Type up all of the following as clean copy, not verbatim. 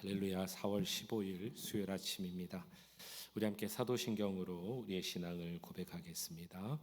할렐루야. 4월 15일 수요일 아침입니다. 우리 함께 사도신경으로 우리의 신앙을 고백하겠습니다.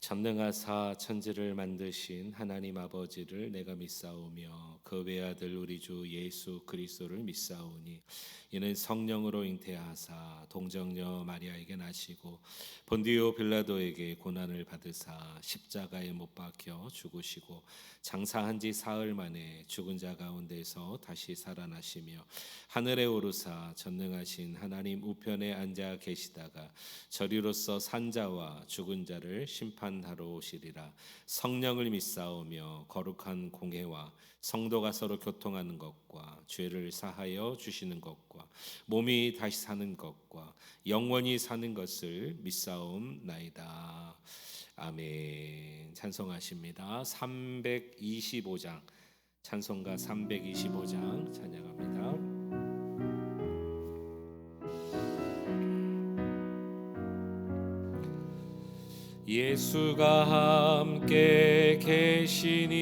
전능하사 천지를 만드신 하나님 아버지를 내가 믿사오며 그 외아들 우리 주 예수 그리스도를 믿사오니 이는 성령으로 잉태하사 동정녀 마리아에게 나시고 본디오 빌라도에게 고난을 받으사 십자가에 못 박혀 죽으시고 장사한 지 사흘 만에 죽은 자 가운데서 다시 살아나시며 하늘에 오르사 전능하신 하나님 우편에 앉아 계시다가 저리로서 산 자와 죽은 자를 심판하러 오시리라. 성령을 믿사오며 거룩한 공회와 성도가 서로 교통하는 것과 죄를 사하여 주시는 것과 몸이 다시 사는 것과 영원히 사는 것을 믿사옵나이다. 아멘. 찬송하십니다. 325장 찬송가 325장 찬양합니다. 예수가 함께 계시니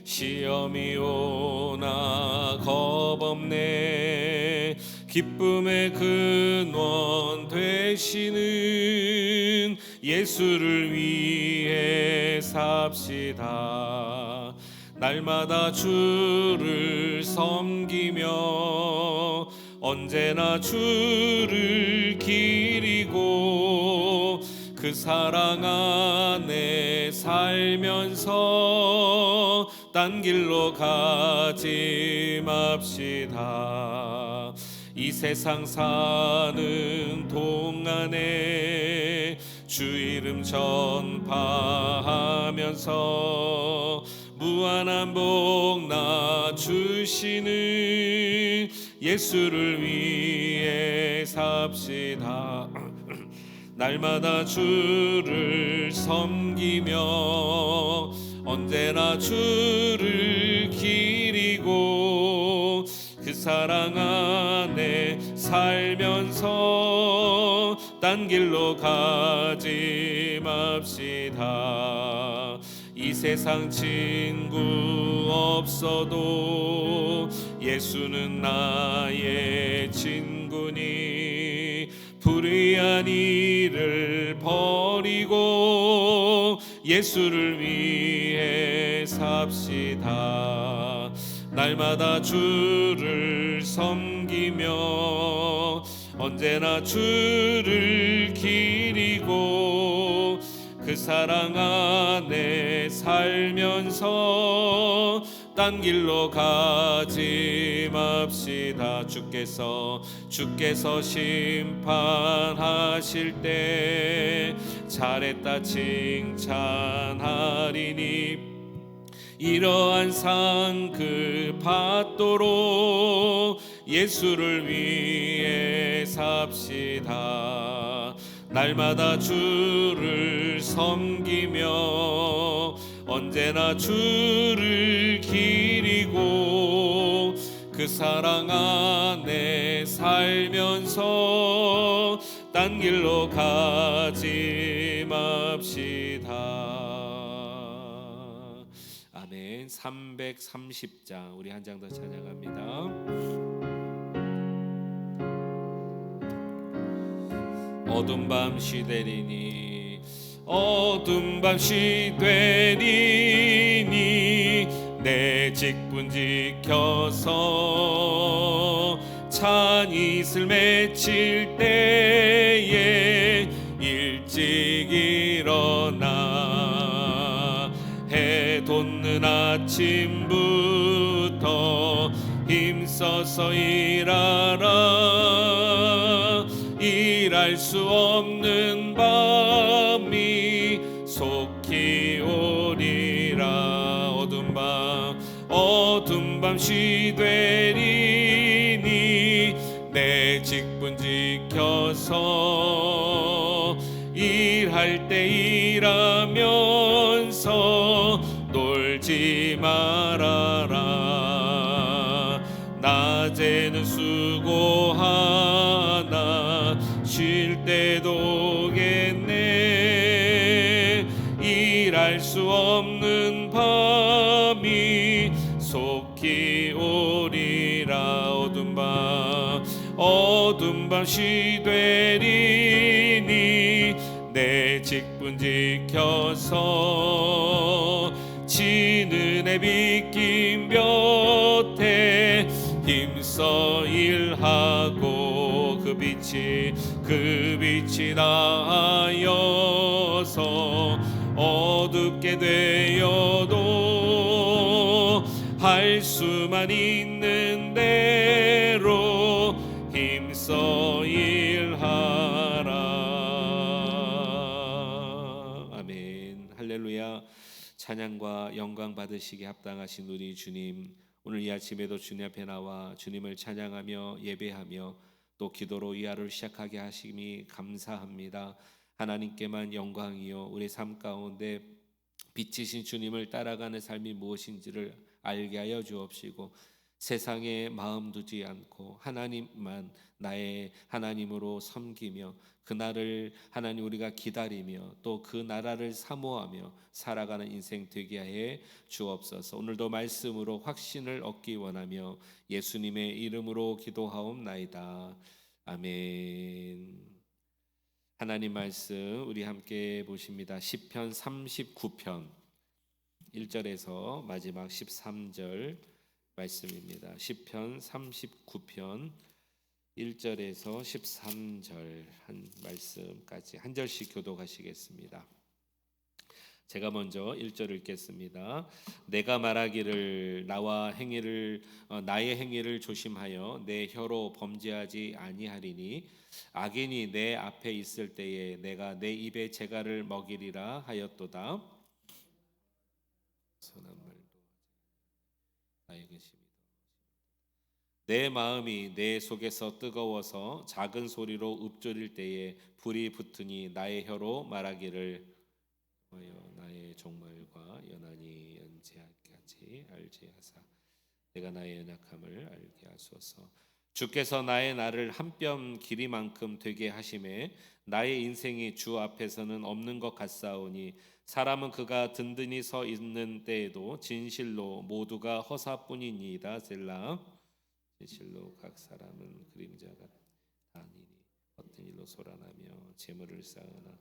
시험이 오나 겁없네. 기쁨의 근원 되시는 예수를 위해 삽시다. 날마다 주를 섬기며 언제나 주를 기리고 그 사랑 안에 살면서 딴 길로 가지 맙시다. 이 세상 사는 동안에 주 이름 전파하면서 무한한 복 나 주시는 예수를 위해 삽시다. 날마다 주를 섬기며 언제나 주를 기리고 그 사랑 안에 살면서 딴 길로 가지 맙시다. 이 세상 친구 없어도 예수는 나의 친구니 불의한 일을 버리고 예수를 위해 삽시다. 날마다 주를 섬기며 언제나 주를 기리고 그 사랑 안에 살면서 딴 길로 가지 맙시다. 주께서 심판하실 때 잘했다 칭찬하리니 이러한 상 그 받도록 예수를 위해 삽시다. 날마다 주를 섬기며 언제나 주를 기리고 그 사랑 안에 살면서 딴 길로 가지 맙시다. 아멘. 330장 우리 한 장 더 찬양합니다. 어둠 밤 시되리니 어둠 밤 시되리니 내 직분 지켜서 찬 이슬 맺힐 때에 일찍 일어나 해 돋는 아침부터 힘써서 일하라. 일할 수 없는 밤이 속히 오리라. 어둠 밤 시되리니 내 직분 지켜서 일할 때 일하면서 놀지 말아라. 낮에는 수고하나 쉴 때도 오겠네. 일할 수 없는 밤이 속히 오리라. 어둠 밤 시되리니 내 직분 지켜서 지는 해 비낀 볕에 힘써 일하고 그 빛이 나여서 어둡게 되어도 할 수만 있는 대로 힘써 일하라. 아멘. 할렐루야. 찬양과 영광 받으시기 합당하신 우리 주님, 오늘 이 아침에도 주님 앞에 나와 주님을 찬양하며 예배하며 또 기도로 이 하루를 시작하게 하심이 감사합니다. 하나님께만 영광이요, 우리 삶 가운데 빛이신 주님을 따라가는 삶이 무엇인지를 알게 하여 주옵시고, 세상에 마음 두지 않고 하나님만 나의 하나님으로 섬기며 그날을 하나님 우리가 기다리며 또 그 나라를 사모하며 살아가는 인생 되게 해 주옵소서. 오늘도 말씀으로 확신을 얻기 원하며 예수님의 이름으로 기도하옵나이다. 아멘. 하나님 말씀 우리 함께 보십니다. 시편 39편 1절에서 마지막 13절 말씀입니다. 시편 39편 1절에서 13절 한 말씀까지 한 절씩 교독하시겠습니다. 제가 먼저 1절 읽겠습니다. 내가 말하기를 나의 행위를 조심하여 내 혀로 범죄하지 아니하리니 악인이 내 앞에 있을 때에 내가 내 입에 재갈을 먹이리라 하였도다. 선한 말도 나의 근심이 내 마음이 내 속에서 뜨거워서 작은 소리로 읊조릴 때에 불이 붙으니 나의 혀로 말하기를 나의 종말과 연한이 연제하지 알지 하사 내가 나의 연약함을 알게 하소서. 주께서 나의 날을 한 뼘 길이만큼 되게 하심에 나의 인생이 주 앞에서는 없는 것 같사오니 사람은 그가 든든히 서 있는 때에도 진실로 모두가 허사뿐이니이다. 셀라. 진실로 각 사람은 그림자가 아니니 어떤 일로 소란하며 재물을 쌓으나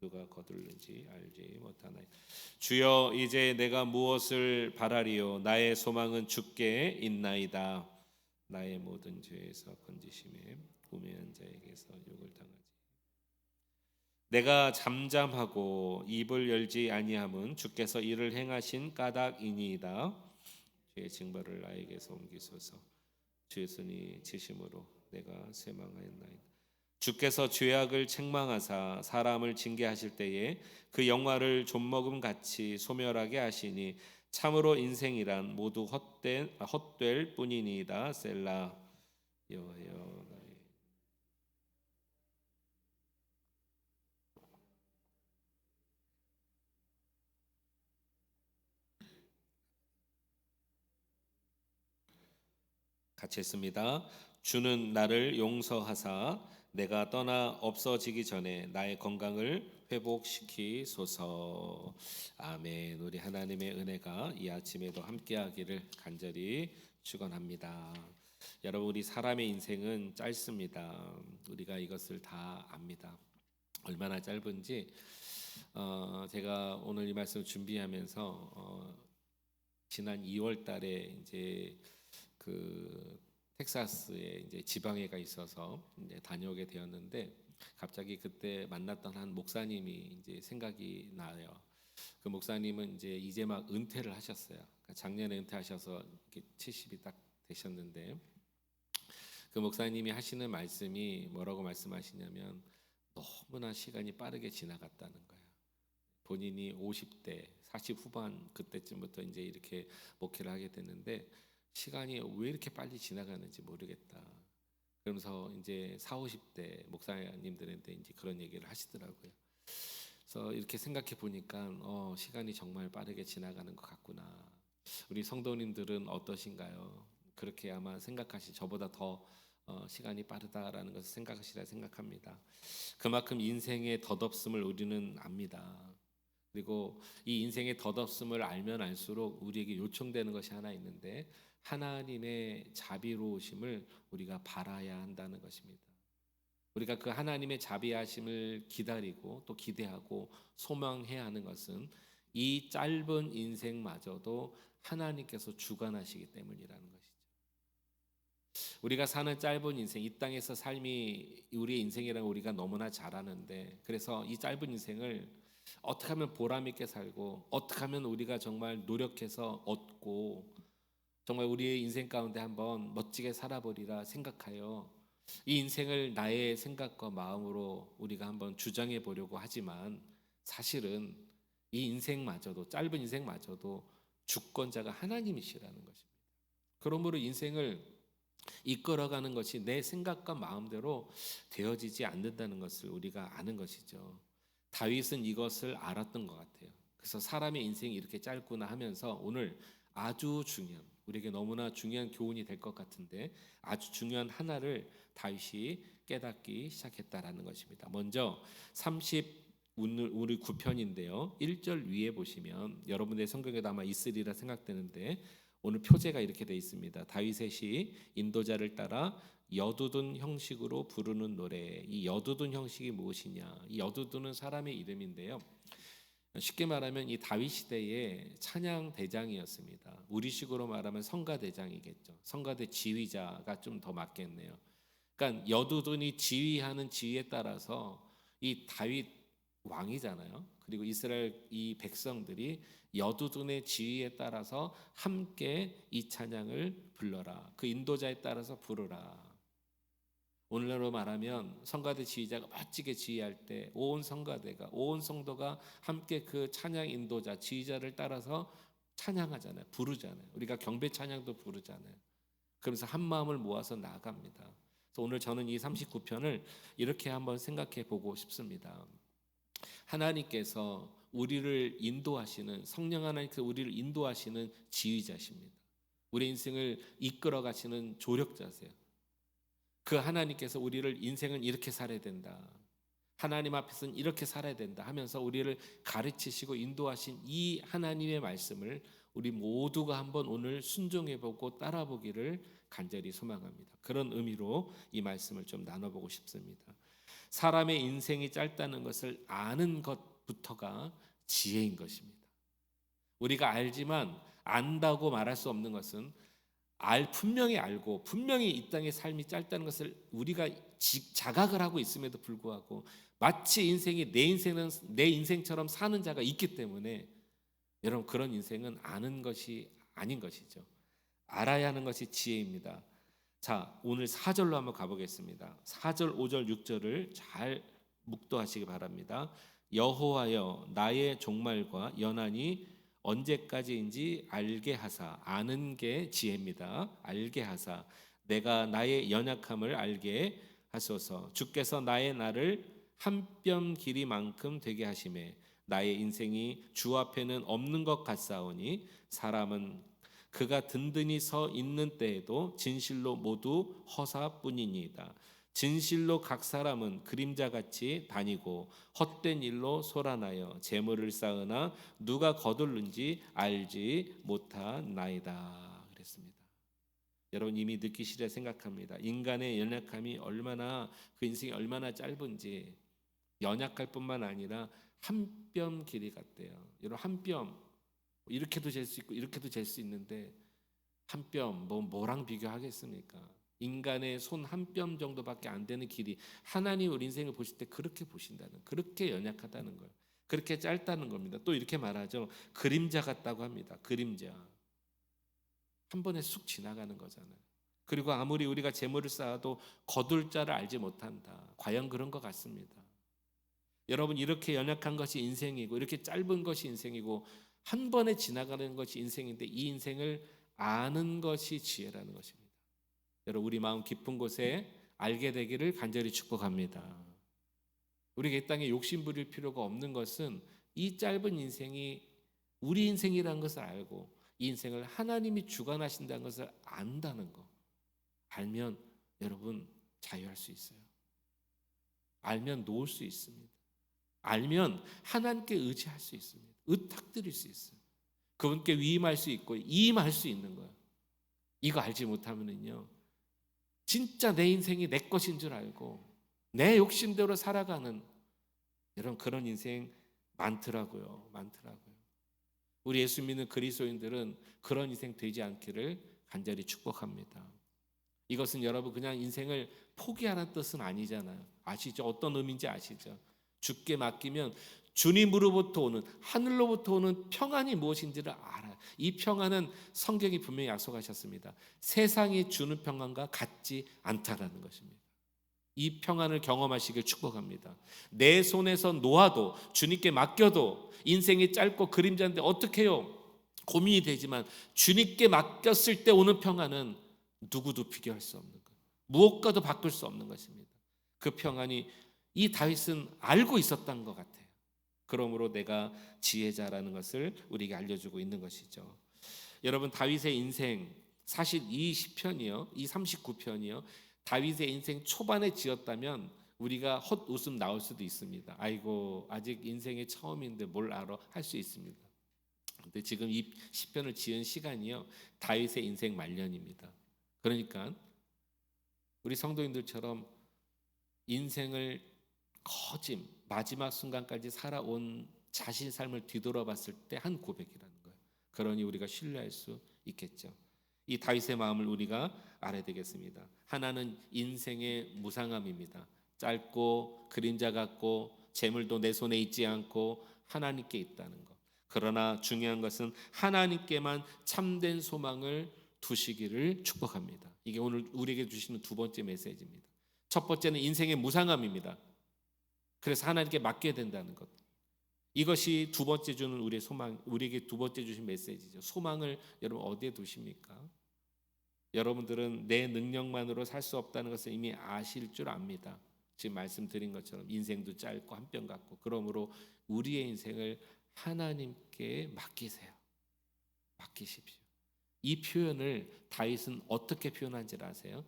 누가 거둘는지 알지 못하나이다. 주여, 이제 내가 무엇을 바라리요? 나의 소망은 주께 있나이다. 나의 모든 죄에서 건지심에 우매한 자에게서 욕을 당하지. 내가 잠잠하고 입을 열지 아니함은 주께서 이를 행하신 까닭이니이다. 주의 징벌을 나에게서 옮기소서. 주의 손이 치심으로 내가 쇠망하였나이다. 주께서 죄악을 책망하사 사람을 징계하실 때에 그 영화를 좀먹음 같이 소멸하게 하시니 참으로 인생이란 모두 헛될 뿐이니이다. 셀라. 여호와여 나의 같이 했습니다. 주는 나를 용서하사 내가 떠나 없어지기 전에 나의 건강을 회복시키소서. 아멘. 우리 하나님의 은혜가 이 아침에도 함께하기를 간절히 축원합니다. 여러분, 우리 사람의 인생은 짧습니다. 우리가 이것을 다 압니다. 얼마나 짧은지 제가 오늘 이 말씀 준비하면서 지난 2월 달에 이제 그 텍사스에 이제 지방회가 있어서 이제 다녀오게 되었는데 갑자기 그때 만났던 한 목사님이 이제 생각이 나요. 그 목사님은 이제 막 은퇴를 하셨어요. 그러니까 작년에 은퇴하셔서 70이 딱 되셨는데 그 목사님이 하시는 말씀이 뭐라고 말씀하시냐면 너무나 시간이 빠르게 지나갔다는 거예요. 본인이 50대, 40 후반 그때쯤부터 이제 이렇게 목회를 하게 됐는데 시간이 왜 이렇게 빨리 지나가는지 모르겠다. 그러면서 이제 40, 50대 목사님들한테 이제 그런 얘기를 하시더라고요. 그래서 이렇게 생각해 보니까 시간이 정말 빠르게 지나가는 것 같구나. 우리 성도님들은 어떠신가요? 그렇게 아마 저보다 더 시간이 빠르다라는 것을 생각하시라 생각합니다. 그만큼 인생의 덧없음을 우리는 압니다. 그리고 이 인생의 덧없음을 알면 알수록 우리에게 요청되는 것이 하나 있는데 하나님의 자비로우심을 우리가 바라야 한다는 것입니다. 우리가 그 하나님의 자비하심을 기다리고 또 기대하고 소망해야 하는 것은 이 짧은 인생마저도 하나님께서 주관하시기 때문이라는 것이죠. 우리가 사는 짧은 인생, 이 땅에서 삶이 우리의 인생이라는 걸 우리가 너무나 잘 아는데, 그래서 이 짧은 인생을 어떻게 하면 보람 있게 살고 어떻게 하면 우리가 정말 노력해서 얻고 정말 우리의 인생 가운데 한번 멋지게 살아버리라 생각하여 이 인생을 나의 생각과 마음으로 우리가 한번 주장해 보려고 하지만, 사실은 이 인생마저도, 짧은 인생마저도 주권자가 하나님이시라는 것입니다. 그러므로 인생을 이끌어가는 것이 내 생각과 마음대로 되어지지 않는다는 것을 우리가 아는 것이죠. 다윗은 이것을 알았던 것 같아요. 그래서 사람의 인생이 이렇게 짧구나 하면서 오늘 아주 중요한, 우리에게 너무나 중요한 교훈이 될 것 같은데, 아주 중요한 하나를 다윗이 깨닫기 시작했다라는 것입니다. 먼저 39편인데요 1절 위에 보시면 여러분의 성경에도 아마 있으리라 생각되는데, 오늘 표제가 이렇게 되어 있습니다. 다윗의 시, 인도자를 따라 여두둔 형식으로 부르는 노래. 이 여두둔 형식이 무엇이냐? 이 여두둔은 사람의 이름인데요, 쉽게 말하면 이 다윗 시대의 찬양 대장이었습니다. 우리식으로 말하면 성가 대장이겠죠. 성가대 지휘자가 좀 더 맞겠네요. 그러니까 여두둔이 지휘하는 지휘에 따라서 이 다윗 왕이잖아요. 그리고 이스라엘 이 백성들이 여두둔의 지휘에 따라서 함께 이 찬양을 불러라. 그 인도자에 따라서 부르라. 오늘날로 말하면 성가대 지휘자가 멋지게 지휘할 때 온 성가대가, 온 성도가 함께 그 찬양 인도자 지휘자를 따라서 찬양하잖아요. 부르잖아요. 우리가 경배 찬양도 부르잖아요. 그러면서 한 마음을 모아서 나아갑니다. 그래서 오늘 저는 이 39편을 이렇게 한번 생각해 보고 싶습니다. 하나님께서 우리를 인도하시는, 성령 하나님께서 우리를 인도하시는 지휘자십니다. 우리 인생을 이끌어 가시는 조력자세요. 그 하나님께서 우리를 인생은 이렇게 살아야 된다, 하나님 앞에서는 이렇게 살아야 된다 하면서 우리를 가르치시고 인도하신 이 하나님의 말씀을 우리 모두가 한번 오늘 순종해보고 따라보기를 간절히 소망합니다. 그런 의미로 이 말씀을 좀 나눠보고 싶습니다. 사람의 인생이 짧다는 것을 아는 것부터가 지혜인 것입니다. 우리가 알지만 안다고 말할 수 없는 것은, 분명히 알고 분명히 이 땅의 삶이 짧다는 것을 우리가 자각을 하고 있음에도 불구하고 마치 인생이 내 인생처럼 사는 자가 있기 때문에, 여러분, 그런 인생은 아는 것이 아닌 것이죠. 알아야 하는 것이 지혜입니다. 자, 오늘 4절로 한번 가보겠습니다. 4절, 5절, 6절을 잘 묵도하시기 바랍니다. 여호와여, 나의 종말과 연한이 언제까지인지 알게 하사. 아는 게 지혜입니다. 알게 하사. 내가 나의 연약함을 알게 하소서. 주께서 나의 날을 한 뼘 길이만큼 되게 하심에 나의 인생이 주 앞에는 없는 것 같사오니, 사람은 그가 든든히 서 있는 때에도 진실로 모두 허사뿐이니이다. 진실로 각 사람은 그림자같이 다니고 헛된 일로 소란하여 재물을 쌓으나 누가 거둘는지 알지 못하나이다. 그랬습니다. 여러분 이미 느끼시리라 생각합니다. 인간의 연약함이 얼마나, 그 인생이 얼마나 짧은지, 연약할 뿐만 아니라 한 뼘 길이 같대요. 여러분, 한 뼘, 이렇게도 잴 수 있고 이렇게도 잴 수 있는데 한 뼘 뭐랑 비교하겠습니까? 인간의 손 한 뼘 정도밖에 안 되는 길이, 하나님 우리 인생을 보실 때 그렇게 보신다는, 그렇게 연약하다는 거예요. 그렇게 짧다는 겁니다. 또 이렇게 말하죠. 그림자 같다고 합니다. 그림자. 한 번에 쑥 지나가는 거잖아요. 그리고 아무리 우리가 재물을 쌓아도 거둘 자를 알지 못한다. 과연 그런 것 같습니다. 여러분, 이렇게 연약한 것이 인생이고 이렇게 짧은 것이 인생이고 한 번에 지나가는 것이 인생인데, 이 인생을 아는 것이 지혜라는 것입니다. 여러분, 우리 마음 깊은 곳에 알게 되기를 간절히 축복합니다. 우리가 이 땅에 욕심 부릴 필요가 없는 것은, 이 짧은 인생이 우리 인생이라는 것을 알고 이 인생을 하나님이 주관하신다는 것을 안다는 것. 알면 여러분 자유할 수 있어요. 알면 놓을 수 있습니다. 알면 하나님께 의지할 수 있습니다. 의탁드릴 수 있어요. 그분께 위임할 수 있고 이임할 수 있는 거예요. 이거 알지 못하면은요, 진짜 내 인생이 내 것인 줄 알고 내 욕심대로 살아가는 이런 그런 인생 많더라고요. 많더라고요. 우리 예수 믿는 그리스도인들은 그런 인생 되지 않기를 간절히 축복합니다. 이것은 여러분 그냥 인생을 포기하라는 뜻은 아니잖아요. 아시죠? 어떤 의미인지 아시죠? 주께 맡기면 주님으로부터 오는, 하늘로부터 오는 평안이 무엇인지를 알아요. 이 평안은 성경이 분명히 약속하셨습니다. 세상이 주는 평안과 같지 않다라는 것입니다. 이 평안을 경험하시길 축복합니다. 내 손에서 놓아도, 주님께 맡겨도, 인생이 짧고 그림자인데 어떻게 해요? 고민이 되지만 주님께 맡겼을 때 오는 평안은 누구도 비교할 수 없는 것, 무엇과도 바꿀 수 없는 것입니다. 그 평안이 이 다윗은 알고 있었던 것 같아요. 그러므로 내가 지혜자라는 것을 우리에게 알려주고 있는 것이죠. 여러분, 다윗의 인생, 사실 이 시편이요, 이 39편이요, 다윗의 인생 초반에 지었다면 우리가 헛웃음 나올 수도 있습니다. 아이고, 아직 인생의 처음인데 뭘 알아? 할 수 있습니다. 근데 지금 이 시편을 지은 시간이요, 다윗의 인생 말년입니다. 그러니까 우리 성도님들처럼 인생을 거짐 마지막 순간까지 살아온 자신 삶을 뒤돌아봤을 때 한 고백이라는 거예요. 그러니 우리가 신뢰할 수 있겠죠. 이 다윗의 마음을 우리가 알아야 되겠습니다. 하나는 인생의 무상함입니다. 짧고 그림자 같고 재물도 내 손에 있지 않고 하나님께 있다는 것. 그러나 중요한 것은 하나님께만 참된 소망을 두시기를 축복합니다. 이게 오늘 우리에게 주시는 두 번째 메시지입니다. 첫 번째는 인생의 무상함입니다. 그래서 하나님께 맡겨야 된다는 것. 이것이 두 번째 주는 우리의 소망, 우리에게 두 번째 주신 메시지죠. 소망을 여러분 어디에 두십니까? 여러분들은 내 능력만으로 살 수 없다는 것을 이미 아실 줄 압니다. 지금 말씀드린 것처럼 인생도 짧고 한뼘 같고, 그러므로 우리의 인생을 하나님께 맡기세요. 맡기십시오. 이 표현을 다윗은 어떻게 표현한지 아세요?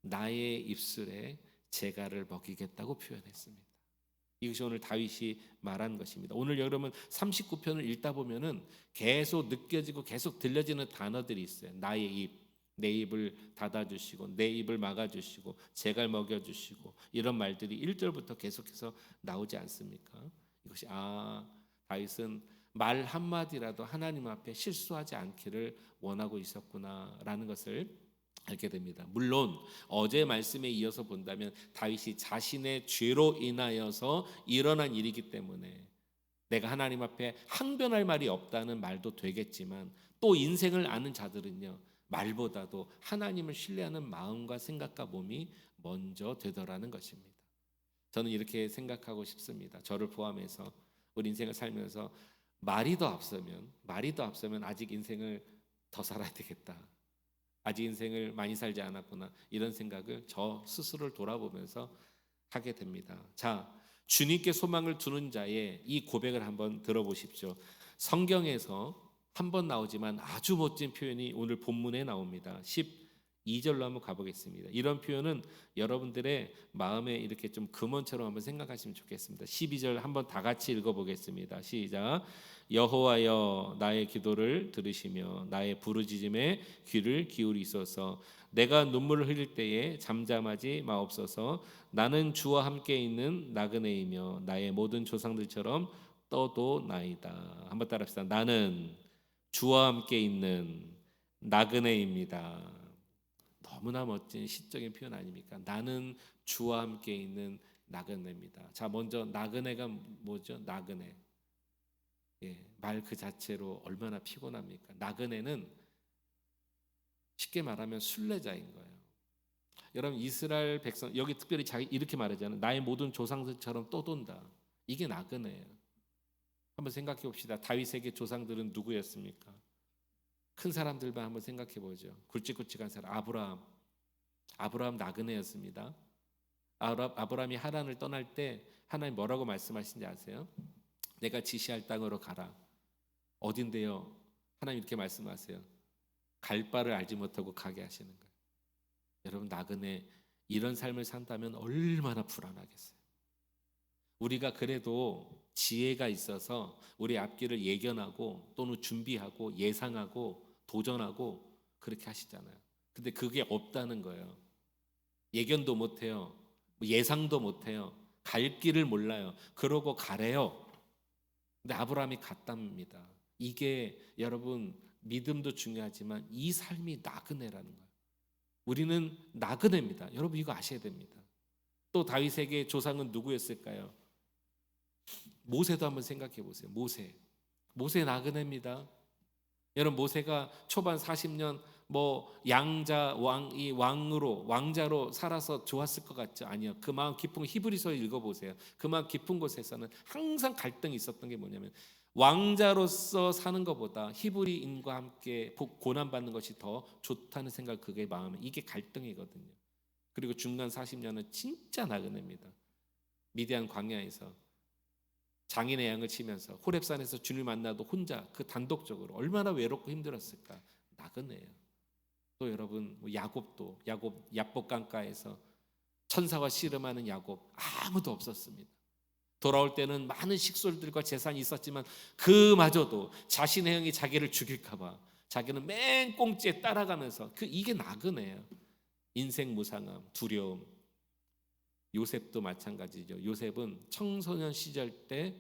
나의 입술에 재갈을 먹이겠다고 표현했습니다. 이것이 오늘 다윗이 말한 것입니다. 오늘 여러분 39편을 읽다 보면은 계속 느껴지고 계속 들려지는 단어들이 있어요. 나의 입, 내 입을 닫아주시고 내 입을 막아주시고 재갈 먹여주시고, 이런 말들이 1절부터 계속해서 나오지 않습니까? 이것이 다윗은 말 한마디라도 하나님 앞에 실수하지 않기를 원하고 있었구나라는 것을 알게 됩니다. 물론 어제 말씀에 이어서 본다면 다윗이 자신의 죄로 인하여서 일어난 일이기 때문에 내가 하나님 앞에 항변할 말이 없다는 말도 되겠지만, 또 인생을 아는 자들은요, 말보다도 하나님을 신뢰하는 마음과 생각과 몸이 먼저 되더라는 것입니다. 저는 이렇게 생각하고 싶습니다. 저를 포함해서 우리 인생을 살면서 말이 더 앞서면 아직 인생을 더 살아야 되겠다, 아직 인생을 많이 살지 않았구나, 이런 생각을 저 스스로를 돌아보면서 하게 됩니다. 자, 주님께 소망을 두는 자의 이 고백을 한번 들어보십시오. 성경에서 한 번 나오지만 아주 멋진 표현이 오늘 본문에 나옵니다. 12절로 한번 가보겠습니다. 이런 표현은 여러분들의 마음에 이렇게 좀 금원처럼 한번 생각하시면 좋겠습니다. 12절 한번 다 같이 읽어보겠습니다. 시작. 여호와여, 나의 기도를 들으시며 나의 부르짖음에 귀를 기울이소서. 내가 눈물을 흘릴 때에 잠잠하지 마옵소서. 나는 주와 함께 있는 나그네이며 나의 모든 조상들처럼 떠도나이다. 한번 따라합시다. 나는 주와 함께 있는 나그네입니다. 너무나 멋진 시적인 표현 아닙니까? 나는 주와 함께 있는 나그네입니다. 자, 먼저 나그네가 뭐죠? 나그네. 말 그 자체로 얼마나 피곤합니까? 나그네는 쉽게 말하면 순례자인 거예요. 여러분, 이스라엘 백성, 여기 특별히 이렇게 말하잖아요. 나의 모든 조상들처럼 떠돈다. 이게 나그네예요. 한번 생각해 봅시다. 다윗에게 조상들은 누구였습니까? 큰 사람들만 한번 생각해 보죠. 굵직굵직한 사람, 아브라함 나그네였습니다. 아브라함이 하란을 떠날 때 하나님 뭐라고 말씀하신지 아세요? 내가 지시할 땅으로 가라. 어딘데요? 하나님 이렇게 말씀하세요. 갈 바를 알지 못하고 가게 하시는 거예요. 여러분, 나그네 이런 삶을 산다면 얼마나 불안하겠어요. 우리가 그래도 지혜가 있어서 우리 앞길을 예견하고 또는 준비하고 예상하고 도전하고 그렇게 하시잖아요. 근데 그게 없다는 거예요. 예견도 못해요. 예상도 못해요. 갈 길을 몰라요. 그러고 가래요. 근데 아브라함이 갔답니다. 이게 여러분 믿음도 중요하지만 이 삶이 나그네라는 거예요. 우리는 나그네입니다. 여러분 이거 아셔야 됩니다. 또 다윗에게 조상은 누구였을까요? 모세도 한번 생각해 보세요. 모세 나그네입니다. 여러분 모세가 초반 40년 양자 왕이 왕자로 살아서 좋았을 것 같죠? 아니요. 그 마음 깊은 히브리서 읽어보세요. 그 마음 깊은 곳에서는 항상 갈등이 있었던 게 뭐냐면 왕자로서 사는 것보다 히브리인과 함께 고난받는 것이 더 좋다는 생각, 그게 마음에 이게 갈등이거든요. 그리고 중간 40년은 진짜 나그네입니다. 미디안 광야에서 장인의 양을 치면서 호렙산에서 주님을 만나도 혼자 그 단독적으로 얼마나 외롭고 힘들었을까. 나그네예요. 또 여러분 야곱 야복 강가에서 천사와 씨름하는 야곱 아무도 없었습니다. 돌아올 때는 많은 식솔들과 재산이 있었지만 그마저도 자신의 형이 자기를 죽일까 봐 자기는 맨 꽁지에 따라가면서 이게 나그네예요. 인생 무상함, 두려움. 요셉도 마찬가지죠. 요셉은 청소년 시절 때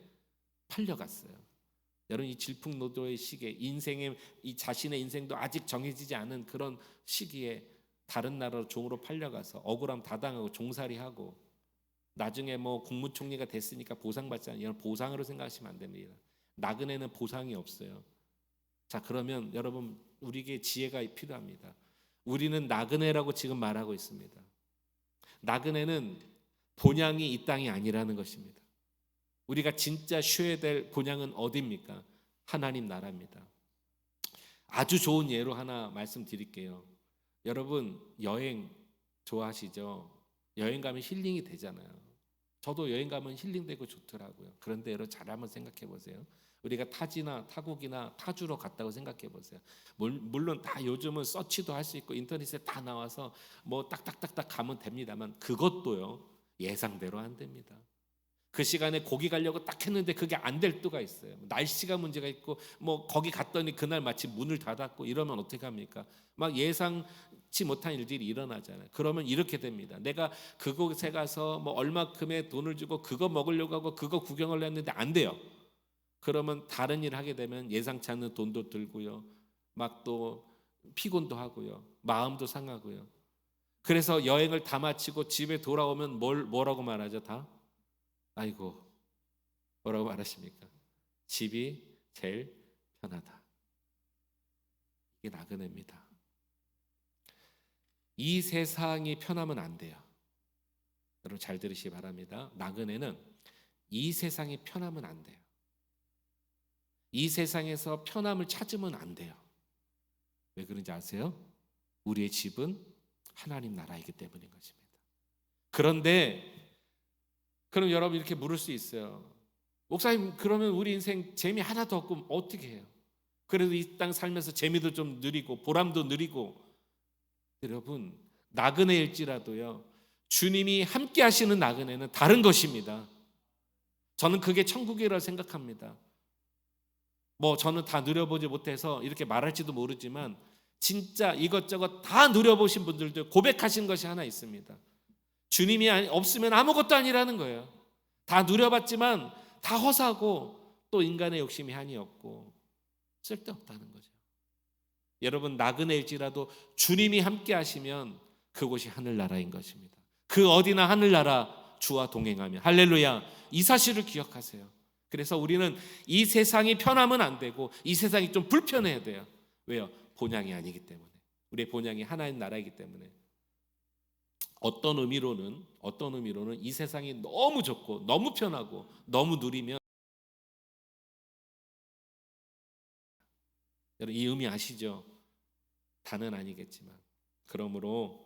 팔려갔어요. 여러분 이 질풍노도의 시기에 이 자신의 인생도 아직 정해지지 않은 그런 시기에 다른 나라로 종으로 팔려가서 억울함 다 당하고 종살이하고 나중에 국무총리가 됐으니까 보상받지 않아요. 이런 보상으로 생각하시면 안 됩니다. 나그네는 보상이 없어요. 자, 그러면 여러분 우리에게 지혜가 필요합니다. 우리는 나그네라고 지금 말하고 있습니다. 나그네는 본향이 이 땅이 아니라는 것입니다. 우리가 진짜 쉬어야 될 본향은 어디입니까? 하나님 나라입니다. 아주 좋은 예로 하나 말씀드릴게요. 여러분 여행 좋아하시죠? 여행 가면 힐링이 되잖아요. 저도 여행 가면 힐링되고 좋더라고요. 그런데 여러분 잘 한번 생각해 보세요. 우리가 타국이나 타주로 갔다고 생각해 보세요. 물론 다 요즘은 서치도 할 수 있고 인터넷에 다 나와서 딱딱딱딱 가면 됩니다만 그것도요 예상대로 안 됩니다. 그 시간에 거기 가려고 딱 했는데 그게 안 될 때가 있어요. 날씨가 문제가 있고 거기 갔더니 그날 마침 문을 닫았고 이러면 어떻게 합니까? 막 예상치 못한 일들이 일어나잖아요. 그러면 이렇게 됩니다. 내가 그곳에 가서 얼마큼의 돈을 주고 그거 먹으려고 하고 그거 구경을 했는데 안 돼요. 그러면 다른 일을 하게 되면 예상치 않는 돈도 들고요. 막 또 피곤도 하고요. 마음도 상하고요. 그래서 여행을 다 마치고 집에 돌아오면 뭐라고 말하죠? 다? 아이고, 뭐라고 말하십니까? 집이 제일 편하다. 이게 나그네입니다. 이 세상이 편하면 안 돼요. 여러분 잘 들으시기 바랍니다. 나그네는 이 세상이 편하면 안 돼요. 이 세상에서 편함을 찾으면 안 돼요. 왜 그런지 아세요? 우리의 집은 하나님 나라이기 때문인 것입니다. 그런데 그럼 여러분 이렇게 물을 수 있어요. 목사님 그러면 우리 인생 재미 하나도 없고 어떻게 해요? 그래도 이 땅 살면서 재미도 좀 누리고 보람도 누리고. 여러분 나그네일지라도요 주님이 함께 하시는 나그네는 다른 것입니다. 저는 그게 천국이라고 생각합니다. 저는 다 누려보지 못해서 이렇게 말할지도 모르지만 진짜 이것저것 다 누려보신 분들도 고백하신 것이 하나 있습니다. 주님이 없으면 아무것도 아니라는 거예요. 다 누려봤지만 다 허사고 또 인간의 욕심이 한이 없고 쓸데없다는 거죠. 여러분 나그네일지라도 주님이 함께 하시면 그곳이 하늘나라인 것입니다. 그 어디나 하늘나라 주와 동행하며 할렐루야, 이 사실을 기억하세요. 그래서 우리는 이 세상이 편하면 안 되고 이 세상이 좀 불편해야 돼요. 왜요? 본향이 아니기 때문에. 우리의 본향이 하나님 나라이기 때문에. 어떤 의미로는 이 세상이 너무 좋고 너무 편하고 너무 누리면 여러분 이 의미 아시죠? 다는 아니겠지만 그러므로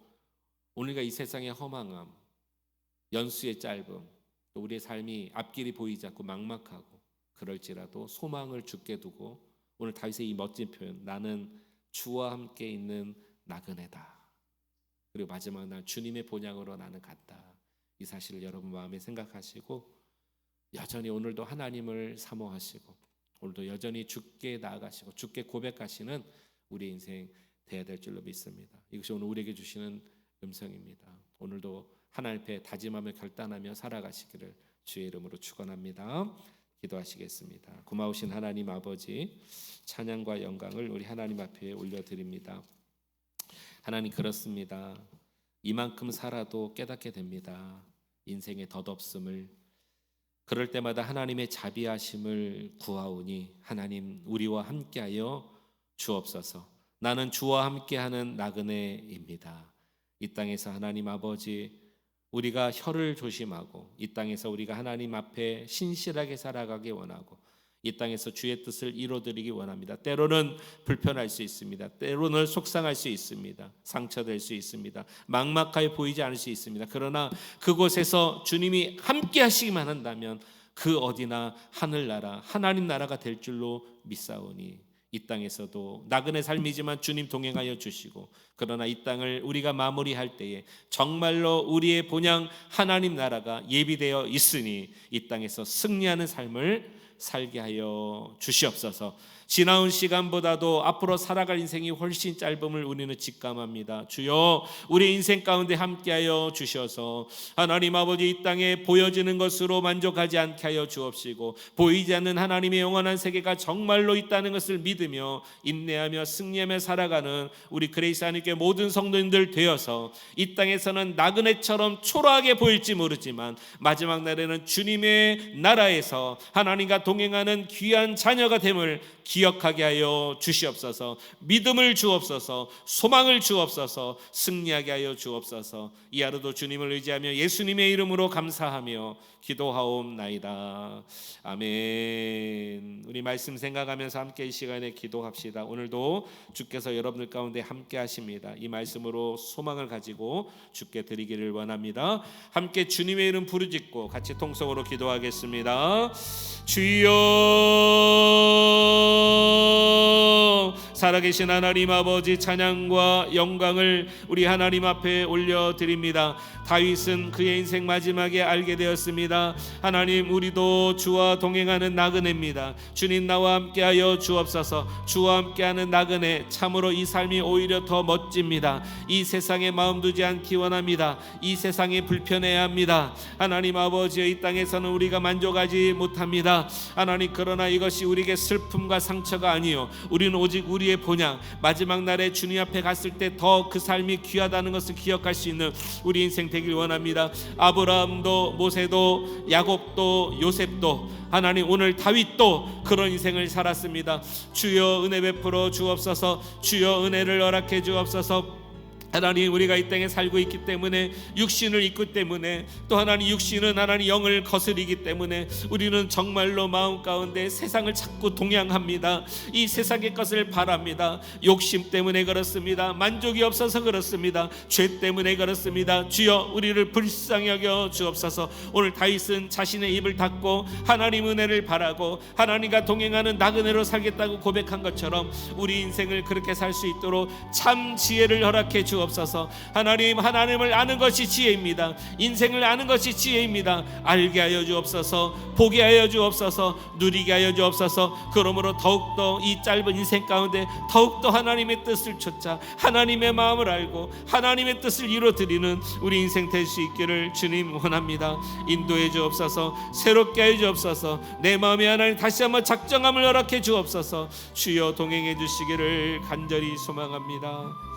오늘과 이 세상의 허망함, 연수의 짧음, 또 우리의 삶이 앞길이 보이지 않고 막막하고 그럴지라도 소망을 주께 두고 오늘 다윗의 이 멋진 표현, 나는 주와 함께 있는 나그네다. 그리고 마지막 날 주님의 본향으로 나는 갔다. 이 사실을 여러분 마음에 생각하시고 여전히 오늘도 하나님을 사모하시고 오늘도 여전히 주께 나아가시고 주께 고백하시는 우리 인생 돼야 될 줄로 믿습니다. 이것이 오늘 우리에게 주시는 음성입니다. 오늘도 하나님 앞에 다짐하며 결단하며 살아가시기를 주의 이름으로 축원합니다. 기도하시겠습니다. 고마우신 하나님 아버지, 찬양과 영광을 우리 하나님 앞에 올려드립니다. 하나님, 그렇습니다. 이만큼 살아도 깨닫게 됩니다. 인생의 덧없음을. 그럴 때마다 하나님의 자비하심을 구하오니 하나님, 우리와 함께하여 주옵소서. 나는 주와 함께하는 나그네입니다. 이 땅에서 하나님 아버지, 우리가 혀를 조심하고 이 땅에서 우리가 하나님 앞에 신실하게 살아가기 원하고 이 땅에서 주의 뜻을 이루어드리기 원합니다. 때로는 불편할 수 있습니다. 때로는 속상할 수 있습니다. 상처될 수 있습니다. 막막하게 보이지 않을 수 있습니다. 그러나 그곳에서 주님이 함께 하시기만 한다면 그 어디나 하늘나라, 하나님 나라가 될 줄로 믿사오니 이 땅에서도 나그네 삶이지만 주님 동행하여 주시고, 그러나 이 땅을 우리가 마무리할 때에 정말로 우리의 본향 하나님 나라가 예비되어 있으니 이 땅에서 승리하는 삶을 살게 하여 주시옵소서. 지나온 시간보다도 앞으로 살아갈 인생이 훨씬 짧음을 우리는 직감합니다. 주여, 우리 인생 가운데 함께하여 주셔서 하나님 아버지, 이 땅에 보여지는 것으로 만족하지 않게 하여 주옵시고, 보이지 않는 하나님의 영원한 세계가 정말로 있다는 것을 믿으며 인내하며 승리하며 살아가는 우리 그레이스 하나님께 모든 성도님들 되어서 이 땅에서는 나그네처럼 초라하게 보일지 모르지만 마지막 날에는 주님의 나라에서 하나님과 동행하는 귀한 자녀가 됨을 기억하게 하여 주시옵소서. 믿음을 주옵소서. 소망을 주옵소서. 승리하게 하여 주옵소서. 이 하루도 주님을 의지하며 예수님의 이름으로 감사하며 기도하옵나이다. 아멘. 우리 말씀 생각하면서 함께 이 시간에 기도합시다. 오늘도 주께서 여러분들 가운데 함께 하십니다. 이 말씀으로 소망을 가지고 주께 드리기를 원합니다. 함께 주님의 이름 부르짖고 같이 통성으로 기도하겠습니다. 주여, 살아계신 하나님 아버지, 찬양과 영광을 우리 하나님 앞에 올려드립니다. 다윗은 그의 인생 마지막에 알게 되었습니다. 하나님, 우리도 주와 동행하는 나그네입니다. 주님, 나와 함께하여 주옵소서. 주와 함께하는 나그네, 참으로 이 삶이 오히려 더 멋집니다. 이 세상에 마음 두지 않기 원합니다. 이 세상에 불편해야 합니다. 하나님 아버지, 이 땅에서는 우리가 만족하지 못합니다. 하나님, 그러나 이것이 우리에게 슬픔과 상처가 아니요, 우리는 오직 우리의 본향 마지막 날에 주님 앞에 갔을 때 더 그 삶이 귀하다는 것을 기억할 수 있는 우리 인생 되길 원합니다. 아브라함도 모세도 야곱도 요셉도 하나님, 오늘 다윗도 그런 인생을 살았습니다. 주여, 은혜 베풀어 주옵소서. 주여, 은혜를 허락해 주옵소서. 하나님, 우리가 이 땅에 살고 있기 때문에, 육신을 입기 때문에, 또 하나님 육신은 하나님 영을 거스리기 때문에 우리는 정말로 마음 가운데 세상을 자꾸 동양합니다. 이 세상의 것을 바랍니다. 욕심 때문에 그렇습니다. 만족이 없어서 그렇습니다. 죄 때문에 그렇습니다. 주여, 우리를 불쌍히 여겨 주옵소서. 오늘 다윗은 자신의 입을 닫고 하나님 은혜를 바라고 하나님과 동행하는 나그네로 살겠다고 고백한 것처럼 우리 인생을 그렇게 살 수 있도록 참 지혜를 허락해 주옵소서. 하나님, 하나님을 아는 것이 지혜입니다. 인생을 아는 것이 지혜입니다. 알게 하여 주옵소서. 보게 하여 주옵소서. 누리게 하여 주옵소서. 그러므로 더욱더 이 짧은 인생 가운데 더욱더 하나님의 뜻을 좇아 하나님의 마음을 알고 하나님의 뜻을 이루어드리는 우리 인생 될 수 있기를 주님 원합니다. 인도해 주옵소서. 새롭게 하여 주옵소서. 내 마음에 하나님 다시 한번 작정함을 허락해 주옵소서. 주여, 동행해 주시기를 간절히 소망합니다.